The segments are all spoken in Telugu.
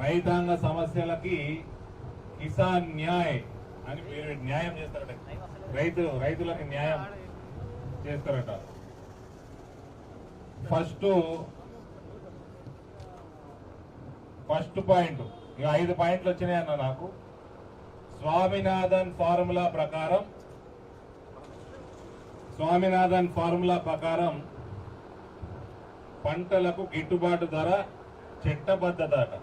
రైతాంగ సమస్యలకి కిసాన్ న్యాయ్ అని పేరు, న్యాయం చేస్తారట. రైతులకు న్యాయం చేస్తారట. ఫస్ట్ పాయింట్, ఇక 5 పాయింట్లు వచ్చినాయన్న నాకు. స్వామినాథన్ ఫార్ములా ప్రకారం పంటలకు గిట్టుబాటు ధర చట్టబద్ధత అట.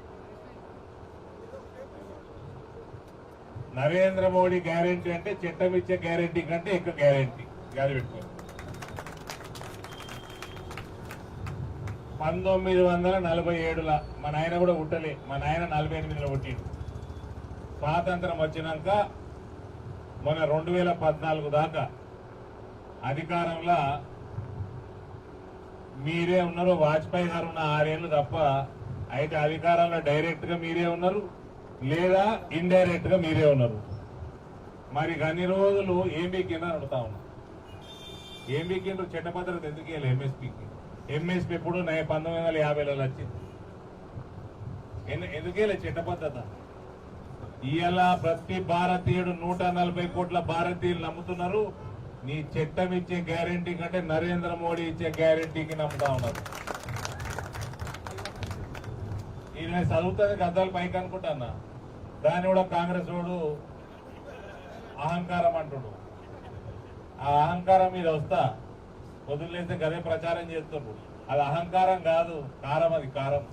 నరేంద్ర మోడీ గ్యారెంటీ అంటే చట్టం ఇచ్చే గ్యారెంటీ కంటే ఎక్కువ గ్యారెంటీ. గాలి పెట్టుకోండి. 1947 మా నాయన కూడా పుట్టలే, మా నాయన 48లో పుట్టిండు. స్వాతంత్రం వచ్చినాక మొన్న 2014 దాకా అధికారంలో మీరే ఉన్నారు. వాజ్పేయి గారు ఉన్న 6 ఏళ్ళు తప్ప. అయితే అధికారంలో డైరెక్ట్ గా మీరే ఉన్నారు, లేదా ఇండైరెక్ట్ గా మీరే ఉన్నారు. మరి అన్ని రోజులు ఏం బీకిందని అడుగుతా ఉన్నా. ఏం బీకిండ్రు? చట్టభద్రత ఎందుకు వెళ్ళి ఎంఎస్పీకి? ఎంఎస్పీ ఎప్పుడు 1950లో వచ్చింది. ఎందుకేలే చట్టబద్ధత? ఇవాళ ప్రతి భారతీయుడు 140 కోట్ల భారతీయులు నమ్ముతున్నారు. నీ చట్టం ఇచ్చే గ్యారెంటీ కంటే నరేంద్ర మోడీ ఇచ్చే గ్యారెంటీకి నమ్ముతా ఉన్నారు. ఈయన చదువుతుంది గద్దాలు పైకి అనుకుంటానా, దాన్ని కూడా కాంగ్రెస్ వాడు అహంకారం అంటుడు. ఆ అహంకారం మీద వస్తా వదిలేస్తే గదే ప్రచారం చేస్తుండ్రు. అది అహంకారం కాదు, కారం. అది కారం.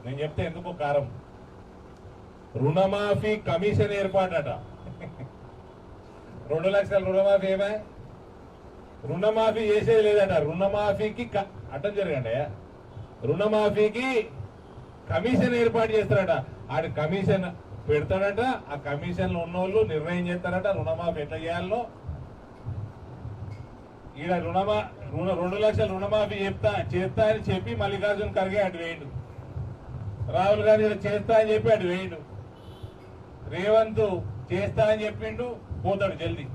నేను చెప్తే ఎందుకో కారం. రుణమాఫీ కమిషన్ ఏర్పాటట. 2 లక్షల రుణమాఫీ ఏమై? రుణమాఫీ చేసేది లేదట. రుణమాఫీకి అడ్డం జరగండి. రుణమాఫీకి కమిషన్ ఏర్పాటు చేస్తారట. ఆడి కమిషన్ పెడతాడట. ఆ కమిషన్ లో ఉన్నోళ్ళు నిర్ణయం చేస్తారట రుణమాఫీ ఎట్లా చేయాలో. ఈడ 2 లక్షల రుణమాఫీ చేస్తా అని చెప్పి మల్లికార్జున ఖర్గే అటు వేయండు. రాహుల్ గాంధీ చేస్తా అని చెప్పి అటు వేయండు. రేవంత్ చేస్తా అని చెప్పిండు, పోతాడు జల్దీ.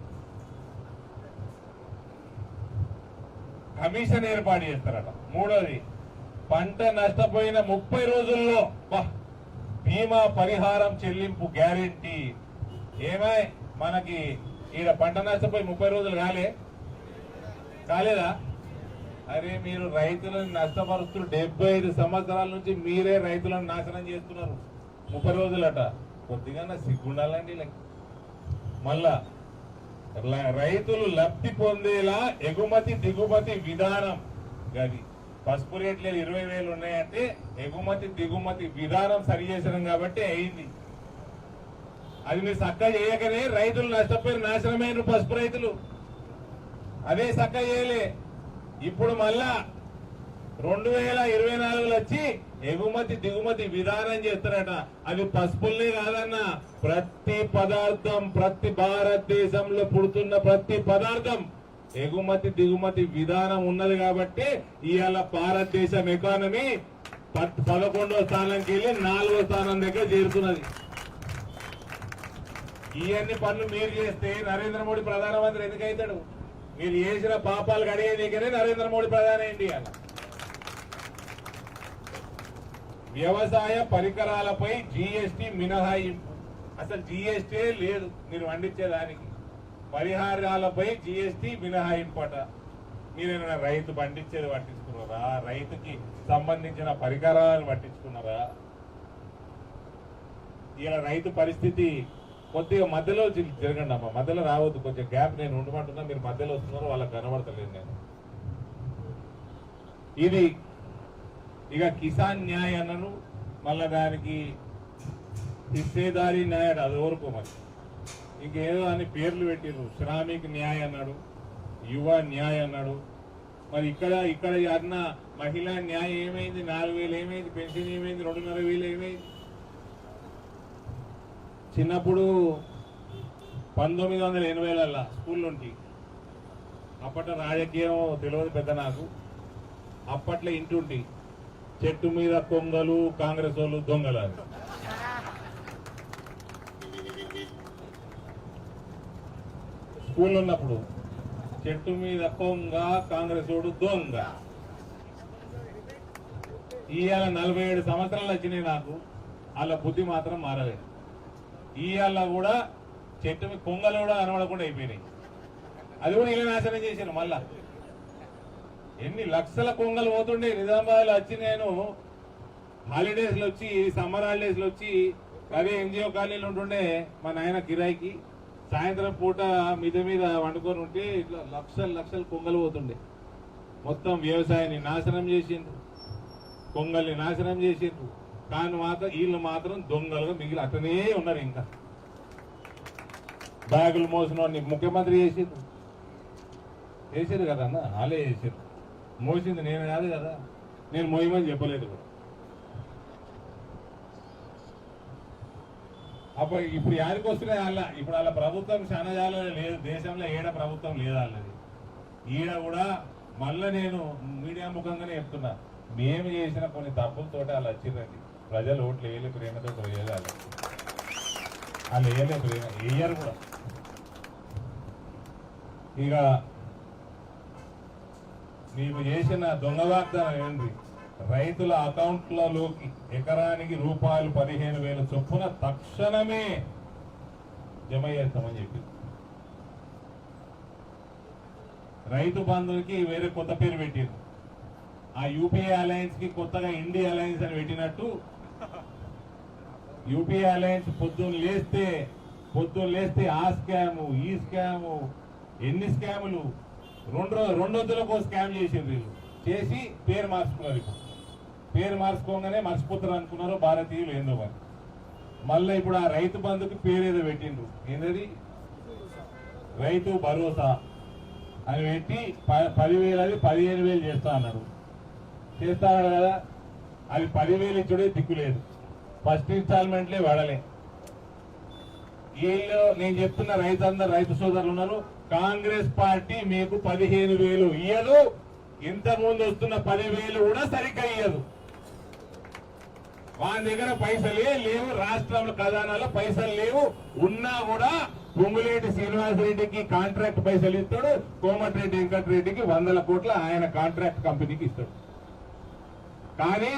కమిషన్ ఏర్పాటు చేస్తారట. 3వది, పంట నష్టపోయిన 30 రోజుల్లో బీమా పరిహారం చెల్లింపు గ్యారెంటీ. ఏమై మనకి ఈడ పంట నష్టపోయి 30 రోజులు కాలేదా? అరే మీరు రైతులను నష్టపరుస్తూ 75 సంవత్సరాల నుంచి మీరే రైతులను నాశనం చేస్తున్నారు. 30 రోజులట. కొద్దిగా సిగ్గుండాలండి. మళ్ళా రైతులు లబ్ధి పొందేలా ఎగుమతి దిగుమతి విధానం. గది పసుపు రేట్లు 20,000 ఉన్నాయంటే ఎగుమతి దిగుమతి విధానం సరి చేసినాం కాబట్టి అయింది. అది మీరు చక్కగా చేయకనే రైతులు నష్టపోయి నాశనమైన పసుపు రైతులు. అదే చక్కగా చేయలే. ఇప్పుడు మళ్ళా 2024లో వచ్చి ఎగుమతి దిగుమతి విధానం చేస్తారట. అది పసుపుల్నే కాదన్నా, ప్రతి పదార్థం, ప్రతి భారతదేశంలో పుడుతున్న ప్రతి పదార్థం ఎగుమతి దిగుమతి విధానం ఉన్నది కాబట్టి ఇవాళ భారతదేశం ఎకానమీ 11వ స్థానంకి వెళ్ళి 4వ స్థానం దగ్గర చేరుతున్నది. ఇవన్నీ పనులు మీరు చేస్తే నరేంద్ర మోడీ ప్రధానమంత్రి ఎందుకైతాడు? మీరు చేసిన పాపాలు కడిగేదికనే నరేంద్ర మోడీ ప్రధాని ఏంటి అలా. వ్యవసాయ పరికరాలపై జీఎస్టీ మినహాయింపు. అసలు జీఎస్టీ లేదు మీరు పండించేదానికి. పరిహారాలపై జీఎస్టీ మినహాయింపట. మీరేమైనా రైతు పండించేది పట్టించుకున్నారా? రైతుకి సంబంధించిన పరికరాలను పట్టించుకున్నారా? ఇలా రైతు పరిస్థితి కొద్దిగా మధ్యలో జరగండి అమ్మా, మధ్యలో రావద్దు. కొంచెం గ్యాప్ నేను ఉండమంటున్నా, మీరు మధ్యలో వస్తున్నారు, వాళ్ళకి కనబడతలేదు నేను. ఇది ఇక కిసాన్ న్యాయ్ అన్నను, మళ్ళా దానికి హిస్సేదారీ న్యాయ్ అది వరకు మరి ఇంకేదో అని పేర్లు పెట్టిర్రు. శ్రామిక్ న్యాయ్ అన్నాడు, యువ న్యాయ్ అన్నాడు. మరి ఇక్కడ అన్న మహిళా న్యాయం ఏమైంది? 4,000 ఏమైంది? పెన్షన్ ఏమైంది? 2,500 ఏమైంది? చిన్నప్పుడు 1980లలో స్కూల్ నుండి, అప్పట్లో రాజకీయం తెలియదు పెద్ద నాకు. అప్పట్లో ఇంటుంటి చెట్టు మీద కొంగలు, కాంగ్రెస్ వాళ్ళు దొంగలు. అది స్కూల్ ఉన్నప్పుడు చెట్టు మీద కొంగ, కాంగ్రెస్ వాడు దొంగ. ఇవాళ 47 సంవత్సరాలు వచ్చినాయి నాకు. వాళ్ళ బుద్ధి మాత్రం మారలేదు. ఇవాళ కూడా చెట్టు మీద కొంగలు కూడా అనబడకుండా అయిపోయినాయి. అది కూడా ఇలా నాశనం చేశాను. మళ్ళా ఎన్ని లక్షల కొంగలు పోతుండే నిజామాబాద్లో వచ్చి నేను హాలిడేస్లో వచ్చి సమ్మర్ హాలిడేస్లో వచ్చి అదే ఎన్జిఓ కాలనీలో ఉంటుండే మా నాయన కిరాయికి. సాయంత్రం పూట మీద మీద వండుకొని ఉంటే ఇట్లా లక్షల లక్షల కొంగలు పోతుండే. మొత్తం వ్యవసాయాన్ని నాశనం చేసిండ్రు, కొంగల్ని నాశనం చేసిండ్రు. కానీ మాత్రం వీళ్ళు మాత్రం దొంగలుగా మిగిలి అతనే ఉన్నారు. ఇంకా బ్యాగులు మోసిన ముఖ్యమంత్రి చేసారు కదా అన్న, వాళ్ళే చేసారు. మోసింది నేను కాదు కదా, నేను మోయమని చెప్పలేదు కూడా. అప్పుడు ఇప్పుడు యాడికి వస్తున్నాయి వాళ్ళ, ఇప్పుడు వాళ్ళ ప్రభుత్వం చాలా లేదు దేశంలో, ఏడ ప్రభుత్వం లేదు వాళ్ళది. ఈడ కూడా మళ్ళీ నేను మీడియా ముఖంగానే చెప్తున్నా, మేము చేసిన కొన్ని తప్పులతోటి వాళ్ళు వచ్చిరండి. ప్రజలు ఓట్లు వేయలే, ప్రేమతో వేయాలి. వాళ్ళు వేయలే, ప్రేమ వేయరు కూడా. ఇక నీవు చేసిన దొంగ వాగ్దానం ఏంటి? రైతుల అకౌంట్లలోకి ఎకరానికి రూపాయలు 15,000 చొప్పున తక్షణమే జమ చేస్తామని చెప్పి, రైతు బంధువుకి వేరే కొత్త పేరు పెట్టింది. ఆ యూపీఏ అలయన్స్ కి కొత్తగా ఇండి అలయన్స్ అని పెట్టినట్టు యూపీఏ అలయన్స్ పొద్దున్న లేస్తే ఆ స్కాము ఈ స్కాము, ఎన్ని స్కాములు. రెండొద్దులకు స్కామ్ చేసిండ్రు వీళ్ళు. చేసి పేరు మార్చుకున్నారు. ఇప్పుడు పేరు మార్చుకోగానే మర్చిపోతారు అనుకున్నారు భారతీయులు ఏందో మరి. మళ్ళీ ఇప్పుడు ఆ రైతు బంధుకి పేరు ఏదో పెట్టిండ్రు. ఏంటది? రైతు భరోసా అని పెట్టి 10,000 అది 15,000 చేస్తా అన్నాడు. చేస్తా అన్నాడు కదా, అది 10,000 ఇచ్చుడే దిక్కులేదు. ఫస్ట్ ఇన్స్టాల్మెంట్లే వాడలే. వీళ్ళు నేను చెప్తున్న రైతు సోదరులు ఉన్నారు, కాంగ్రెస్ పార్టీ మీకు 15,000 ఇయ్యదు. ఇంతకుముందు వస్తున్న 10,000 కూడా సరిగ్గా ఇయ్యదు. వాళ్ళ దగ్గర పైసలే లేవు, రాష్ట్రంలో ఖజానాలో పైసలు లేవు. ఉన్నా కూడా పొంగులేటి శ్రీనివాసరెడ్డికి కాంట్రాక్ట్ పైసలు ఇస్తాడు, కోమటిరెడ్డి వెంకటరెడ్డికి 100 కోట్ల ఆయన కాంట్రాక్ట్ కంపెనీకి ఇస్తాడు. కానీ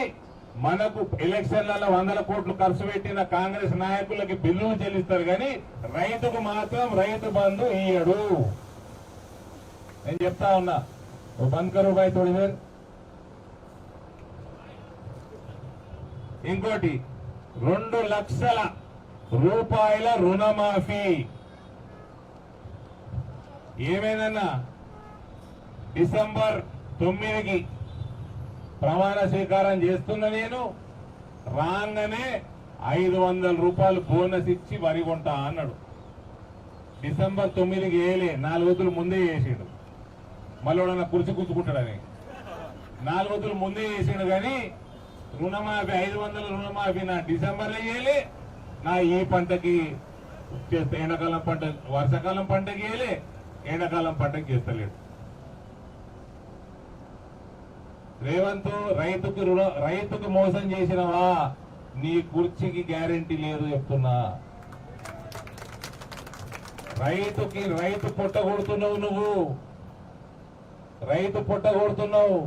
మనకు ఎలక్షన్లలో 100 కోట్లు ఖర్చు పెట్టిన కాంగ్రెస్ నాయకులకి బిల్లులు చెల్లిస్తారు, కానీ రైతుకు మాత్రం రైతు బంధు ఇయ్యడు. నేను చెప్తా ఉన్నా, బంద్ కరో భాయ్ తోడి దేర్. ఇంకోటి 2 లక్షల రూపాయల రుణమాఫీ. ఏమైందన్నా, డిసెంబర్ 9కి ప్రమాణ స్వీకారం చేస్తున్న నేను రాగానే 500 రూపాయలు బోనస్ ఇచ్చి వరి కొంటా అన్నాడు. డిసెంబర్ 9కి వేయలే, 4 రోజులు ముందే చేసాడు. మళ్ళీ కుర్చీ కూర్చుకుంటాడని 4 రోజులు ముందే చేసాడు. కానీ రుణమాఫీ 500 రుణమాఫీ నా డిసెంబర్లో వేయలే, నా ఈ పంటకి చేస్తే ఎండాకాలం పంట, వర్షాకాలం పంటకి వేయలే, ఎండాకాలం పంటకి చేస్తలేడు. రేవంత్ రైతుకు మోసం చేసినవా, నీ కుర్చీకి గ్యారెంటీ లేదు చెప్తున్నా. రైతు పొట్టగొడుతున్నావు నువ్వు, రైతు పొట్టగొడుతున్నావు.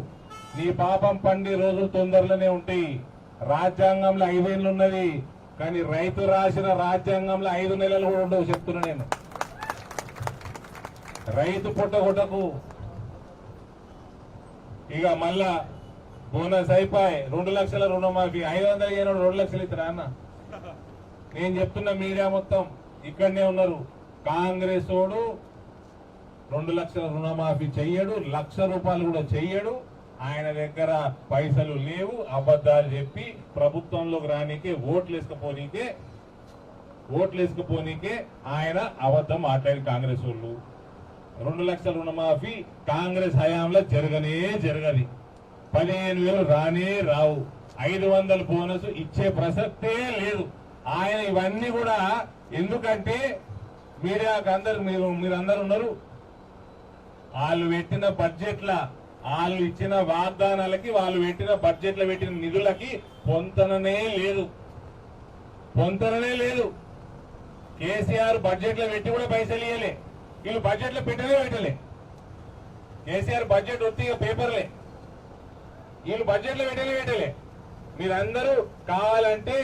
నీ పాపం పండి రోజులు తొందరలోనే ఉంటాయి. రాజ్యాంగంలో 5 ఏళ్ళు ఉన్నది, కానీ రైతు రాసిన రాజ్యాంగంలో 5 నెలలు కూడా ఉండవు చెప్తున్నా నేను. రైతు పొట్టగొట్టకు. ఇక మళ్ళా బోనస్ అయిపోయి 2 లక్షల రుణమాఫీ. 500 అయినా 2 లక్షలు ఇస్తారా అన్న? నేను చెప్తున్న మీడియా మొత్తం ఇక్కడనే ఉన్నారు. కాంగ్రెస్ వాడు 2 లక్షల రుణమాఫీ చెయ్యడు, 1,00,000 రూపాయలు కూడా చెయ్యడు. ఆయన దగ్గర పైసలు లేవు, అబద్ధాలు చెప్పి ప్రభుత్వంలోకి రానికే, ఓట్లు వేసుకుపోనీకే ఆయన అబద్ధం మాట్లాడి కాంగ్రెస్ వాళ్ళు. 2 లక్షల రుణమాఫీ కాంగ్రెస్ హయాంలో జరగది. 15,000 రానే రావు. 500 బోనస్ ఇచ్చే ప్రసక్తే లేదు. ఆయన ఇవన్నీ కూడా ఎందుకంటే మీడియాకు మీరందరూ ఉన్నారు. వాళ్ళు పెట్టిన బడ్జెట్ల, వాళ్ళు ఇచ్చిన వాగ్దానాలకి, వాళ్ళు పెట్టిన బడ్జెట్లో పెట్టిన నిధులకి పొంతననే లేదు. కేసీఆర్ బడ్జెట్లో పెట్టి కూడా పైసలు ఇవ్వలే, వీళ్ళు బడ్జెట్లో పెట్టలే. కేసీఆర్ బడ్జెట్ ఒత్తిగా పేపర్లే, వీళ్ళు బడ్జెట్లో పెట్టలే. మీరందరూ కావాలంటే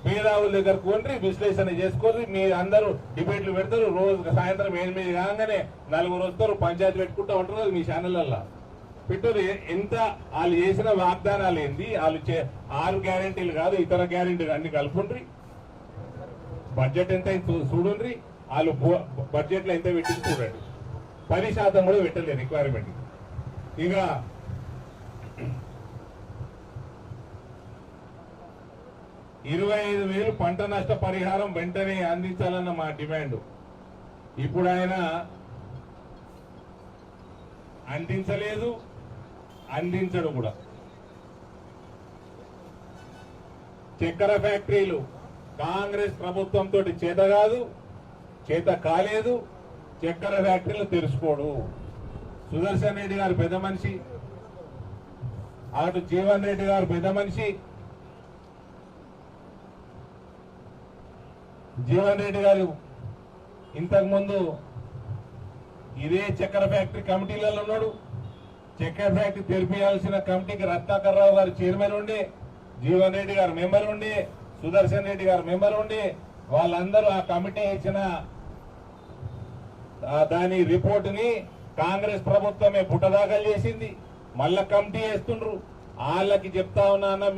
మేధావుల దగ్గర కొండ్రి విశ్లేషణ చేసుకోర్రి. మీ అందరూ డిబేట్లు పెడతారు. రోజు సాయంత్రం 8 కాగానే 4 వస్తారు, పంచాయతీ పెట్టుకుంటూ ఉంటారు మీ ఛానళ్ళల్లో. పెట్టరు ఎంత వాళ్ళు చేసిన వాగ్దానాలు ఏంది, వాళ్ళు 6 గ్యారెంటీలు కాదు ఇతర గ్యారెంటీలు అన్ని కలుపుండ్రి. బడ్జెట్ ఎంత చూడుండ్రి. వాళ్ళు బడ్జెట్ లో ఎంత పెట్టింది చూడండి. 10% కూడా పెట్టలేదు రిక్వైర్మెంట్. ఇక 25,000 పంట నష్ట పరిహారం వెంటనే అందించాలన్న మా డిమాండ్. ఇప్పుడు ఆయన అందించలేదు, అందించడు కూడా. చక్కెర ఫ్యాక్టరీలు కాంగ్రెస్ ప్రభుత్వంతో చేత కాదు, చేత కాలేదు. చక్కెర ఫ్యాక్టరీలు తెరుచుకోడు. సుదర్శన్ రెడ్డి గారు పెద్ద మనిషి, అటు జీవన్ రెడ్డి గారు పెద్ద మనిషి. జీవన్ రెడ్డి గారు ఇంతకుముందు ఇదే చక్కెర ఫ్యాక్టరీ కమిటీలలో ఉన్నాడు. చక్కెర ఫ్యాక్టరీ తెరిపియాల్సిన కమిటీకి రత్నాకర్ రావు గారు చైర్మన్ ఉండే, జీవన్ రెడ్డి గారు మెంబర్ ఉండే, సుదర్శన్ రెడ్డి గారు మెంబర్ ఉండే. వాళ్ళందరూ ఆ కమిటీ ఇచ్చిన దాని రిపోర్టుని కాంగ్రెస్ ప్రభుత్వమే పుట్టదాఖలు చేసింది. మళ్ళా కమిటీ వేస్తుండ్రు. వాళ్ళకి చెప్తా ఉన్నా